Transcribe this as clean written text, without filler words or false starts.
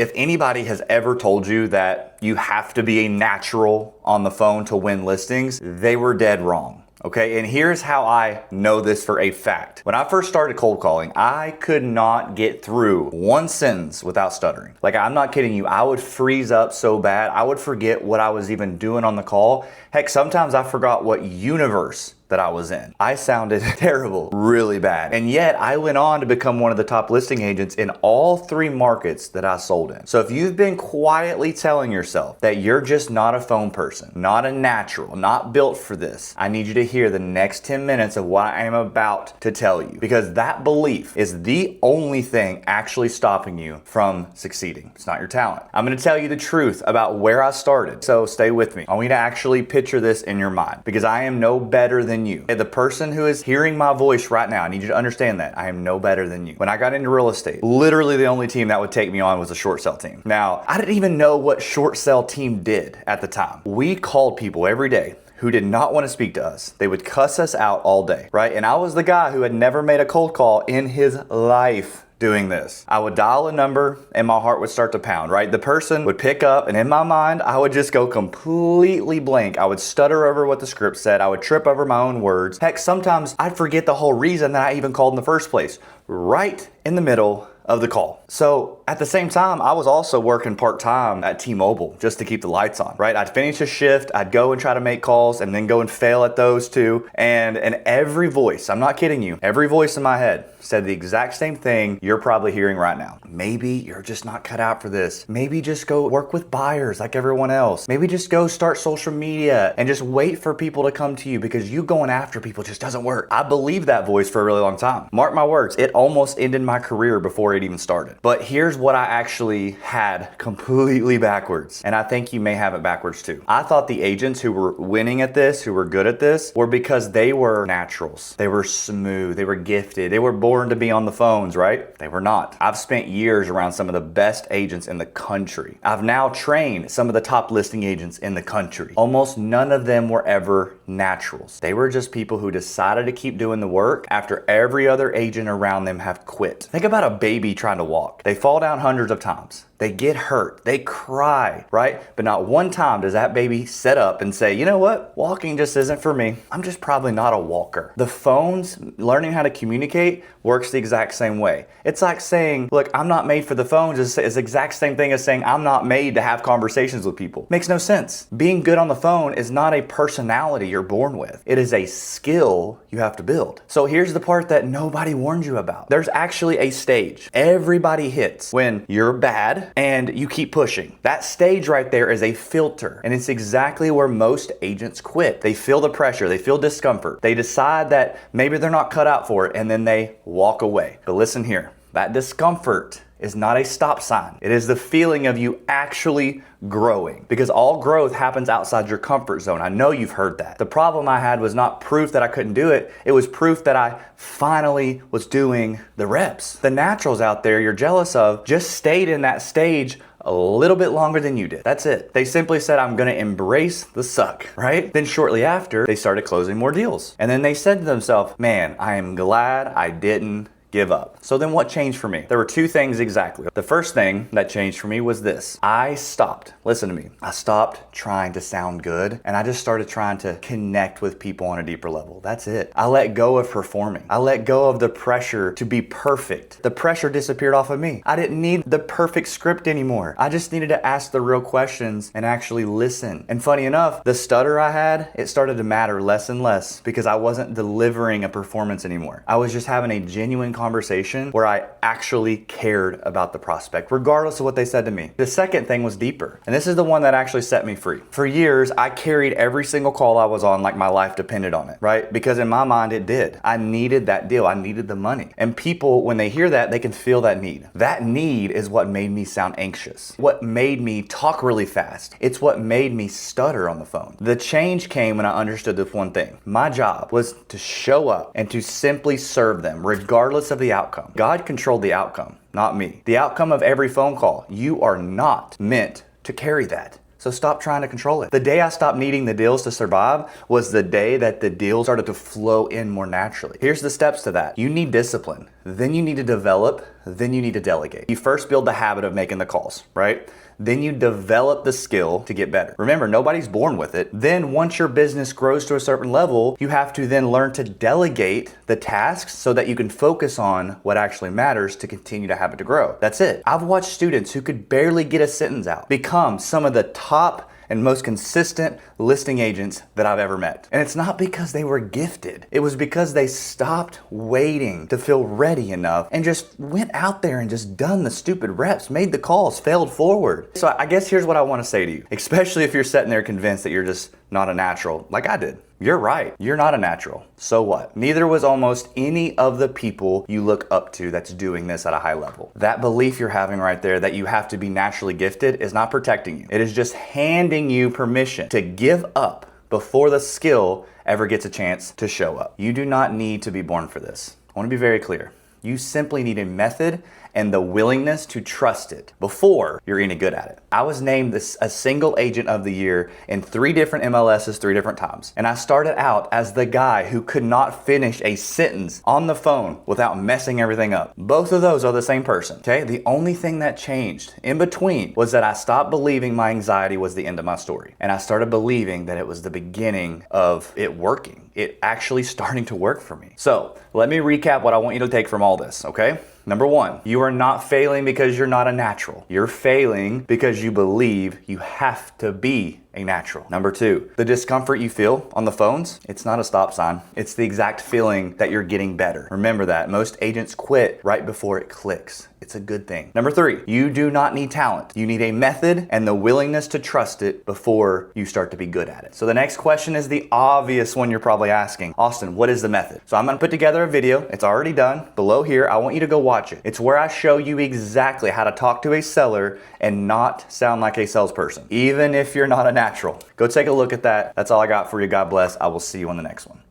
If anybody has ever told you that you have to be a natural on the phone to win listings, they were dead wrong. Okay, and here's how I know this for a fact. When I first started cold calling, I could not get through one sentence without stuttering. Like, I'm not kidding you, I would freeze up so bad, I would forget what I was even doing on the call. Heck, sometimes I forgot what universe that I was in. I sounded terrible, really bad. And yet I went on to become one of the top listing agents in all 3 markets that I sold in. So if you've been quietly telling yourself that you're just not a phone person, not a natural, not built for this, I need you to hear the next 10 minutes of what I am about to tell you, because that belief is the only thing actually stopping you from succeeding. It's not your talent. I'm gonna tell you the truth about where I started. So stay with me. I want you to actually picture this in your mind, because I am no better than you. The person who is hearing my voice right now, I need you to understand that I am no better than you. When I got into real estate, literally the only team that would take me on was a short sell team. Now, I didn't even know what short sell team did at the time. We called people every day who did not want to speak to us. They would cuss us out all day, right? And I was the guy who had never made a cold call in his life doing this. I would dial a number and my heart would start to pound, right? The person would pick up and in my mind, I would just go completely blank. I would stutter over what the script said. I would trip over my own words. Heck, sometimes I'd forget the whole reason that I even called in the first place, right in the middle of the call. So at the same time, I was also working part-time at T-Mobile just to keep the lights on, right? I'd finish a shift, I'd go and try to make calls and then go and fail at those too. And every voice, I'm not kidding you, every voice in my head said the exact same thing you're probably hearing right now. Maybe you're just not cut out for this. Maybe just go work with buyers like everyone else. Maybe just go start social media and just wait for people to come to you, because you going after people just doesn't work. I believed that voice for a really long time. Mark my words, it almost ended my career before it even started. But here's what I actually had completely backwards. And I think you may have it backwards too. I thought the agents who were winning at this, who were good at this, were because they were naturals. They were smooth, they were gifted, they were born to be on the phones, right? They were not. I've spent years around some of the best agents in the country. I've now trained some of the top listing agents in the country. Almost none of them were ever naturals. They were just people who decided to keep doing the work after every other agent around them have quit. Think about a baby trying to walk. They fall down hundreds of times. They get hurt, they cry, right? But not one time does that baby sit up and say, you know what? Walking just isn't for me. I'm just probably not a walker. The phones, learning how to communicate, works the exact same way. It's like saying, look, I'm not made for the phones is the exact same thing as saying I'm not made to have conversations with people. Makes no sense. Being good on the phone is not a personality you're born with. It is a skill you have to build. So here's the part that nobody warned you about. There's actually a stage everybody hits when you're bad and you keep pushing. That stage right there is a filter, and it's exactly where most agents quit. They feel the pressure, they feel discomfort, they decide that maybe they're not cut out for it, and then they walk away. But listen here, that discomfort is not a stop sign. It is the feeling of you actually growing, because all growth happens outside your comfort zone. I know you've heard that. The problem I had was not proof that I couldn't do it. It was proof that I finally was doing the reps. The naturals out there you're jealous of just stayed in that stage a little bit longer than you did. That's it. They simply said, I'm gonna embrace the suck, right? Then shortly after, they started closing more deals. And then they said to themselves, man, I am glad I didn't give up. So then what changed for me? There were 2 things exactly. The first thing that changed for me was this. I stopped, listen to me, I stopped trying to sound good, and I just started trying to connect with people on a deeper level. That's it. I let go of performing. I let go of the pressure to be perfect. The pressure disappeared off of me. I didn't need the perfect script anymore. I just needed to ask the real questions and actually listen. And funny enough, the stutter I had, it started to matter less and less, because I wasn't delivering a performance anymore. I was just having a genuine conversation where I actually cared about the prospect, regardless of what they said to me. The second thing was deeper, and this is the one that actually set me free. For years, I carried every single call I was on like my life depended on it, right? Because in my mind, it did. I needed that deal. I needed the money. And people, when they hear that, they can feel that need. That need is what made me sound anxious, what made me talk really fast. It's what made me stutter on the phone. The change came when I understood this one thing. My job was to show up and to simply serve them, regardless of the outcome. God controlled the outcome, not me. The outcome of every phone call, you are not meant to carry that. So stop trying to control it. The day I stopped needing the deals to survive was the day that the deals started to flow in more naturally. Here's the steps to that. You need discipline. then you need to develop, then you need to delegate. You first build the habit of making the calls, right? Then you develop the skill to get better. Remember, nobody's born with it. Then once your business grows to a certain level, you have to then learn to delegate the tasks so that you can focus on what actually matters to continue to have it to grow. That's it. I've watched students who could barely get a sentence out become some of the top and most consistent listing agents that I've ever met. And it's not because they were gifted. It was because they stopped waiting to feel ready enough and just went out there and just done the stupid reps, made the calls, failed forward. So I guess here's what I want to say to you, especially if you're sitting there convinced that you're just not a natural, like I did. You're right. You're not a natural. So what? Neither was almost any of the people you look up to that's doing this at a high level. That belief you're having right there that you have to be naturally gifted is not protecting you. It is just handing you permission to give up before the skill ever gets a chance to show up. You do not need to be born for this. I want to be very clear. You simply need a method and the willingness to trust it before you're any good at it. I was named a single agent of the year in 3 different MLSs 3 different times. And I started out as the guy who could not finish a sentence on the phone without messing everything up. Both of those are the same person, okay? The only thing that changed in between was that I stopped believing my anxiety was the end of my story. And I started believing that it was the beginning of it working. It actually starting to work for me. So let me recap what I want you to take from all this, okay? Number 1, you are not failing because you're not a natural. You're failing because you believe you have to be a natural. Number 2, the discomfort you feel on the phones, it's not a stop sign. It's the exact feeling that you're getting better. Remember that. Most agents quit right before it clicks. It's a good thing. Number 3, you do not need talent. You need a method and the willingness to trust it before you start to be good at it. So the next question is the obvious one you're probably asking. Austin, what is the method? So I'm gonna put together a video. It's already done. Below here, I want you to go watch it. It's where I show you exactly how to talk to a seller and not sound like a salesperson, even if you're not a natural. Go take a look at that. That's all I got for you. God bless. I will see you on the next one.